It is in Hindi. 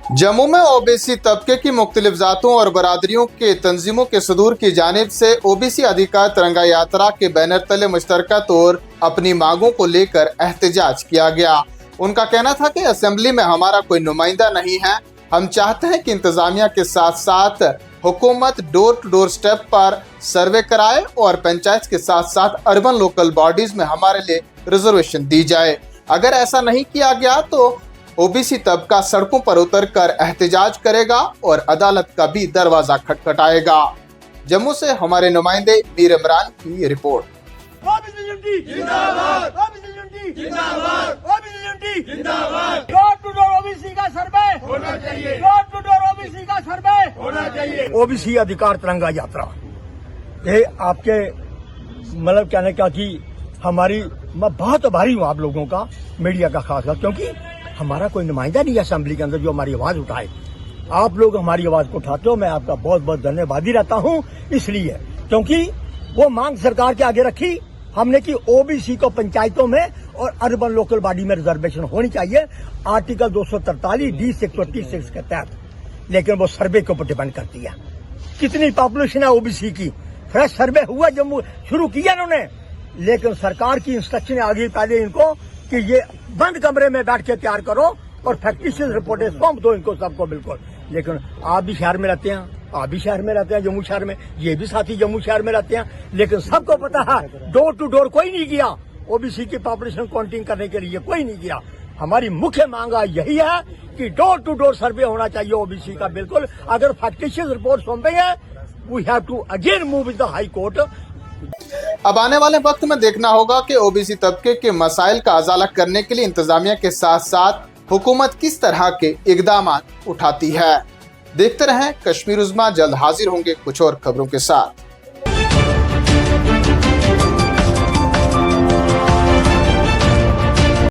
जम्मू में ओबीसी तबके की मुख्तलिफ जातों और बरादरियों के तंजीमों के सदूर की जानिब से ओबीसी अधिकार तिरंगा यात्रा के बैनर तले मुश्तरका तौर अपनी मांगों को लेकर एहतजाज किया गया। उनका कहना था कि असेंबली में हमारा कोई नुमाइंदा नहीं है। हम चाहते हैं कि इंतजामिया के साथ साथ हुकूमत डोर टू डोर स्टेप पर सर्वे कराए और पंचायत के साथ साथ अर्बन लोकल बॉडीज में हमारे लिए रिजर्वेशन दी जाए। अगर ऐसा नहीं किया गया तो ओबीसी तबका सड़कों पर उतरकर एहतजाज करेगा और अदालत का भी दरवाजा खटखटाएगा। जम्मू से हमारे नुमाइंदे मीर इमरान की रिपोर्ट। ओबीसी अधिकार तिरंगा यात्रा ये आपके मतलब कहने का कि हमारी मैं बहुत आभारी हूँ आप लोगों का, मीडिया का खासकर, क्योंकि हमारा कोई नुमाइंदा नहीं है असेंबली के अंदर जो हमारी आवाज उठाए। आप लोग हमारी आवाज को उठाते हो, मैं आपका बहुत बहुत धन्यवादी रहता हूं। इसलिए क्योंकि वो मांग सरकार के आगे रखी हमने कि ओबीसी को पंचायतों में और अर्बन लोकल बॉडी में रिजर्वेशन होनी चाहिए आर्टिकल 243 डी 136 के तहत। लेकिन वो सर्वे के ऊपर डिपेंड करती है कितनी पॉपुलेशन है ओबीसी की। फ्रेश सर्वे हुआ जम्मू शुरू किया इन्होंने, लेकिन सरकार की इंस्ट्रक्शन आ गई पहले इनको कि ये बंद कमरे में बैठ के तैयार करो और फैक्टिशियस रिपोर्टें सौंप दो इनको सबको बिल्कुल। लेकिन आप भी शहर में रहते हैं, आप भी शहर में रहते हैं जम्मू शहर में, ये भी साथी जम्मू शहर में रहते हैं, लेकिन सबको पता है डोर टू डोर कोई नहीं किया ओबीसी की पॉपुलेशन काउंटिंग करने के लिए, कोई नहीं किया। हमारी मुख्य मांग यही है कि डोर टू डोर सर्वे होना चाहिए ओबीसी का बिल्कुल। अगर फैक्टिशियस रिपोर्ट सौंपेंगे we have to again move in the high court. अब आने वाले वक्त में देखना होगा कि ओबीसी तबके के मसाइल का अजाला करने के लिए इंतजामिया के साथ साथ हुकूमत किस तरह के इकदाम उठाती है। देखते रहें कश्मीर उज़्मा, जल्द हाजिर होंगे कुछ और खबरों के साथ।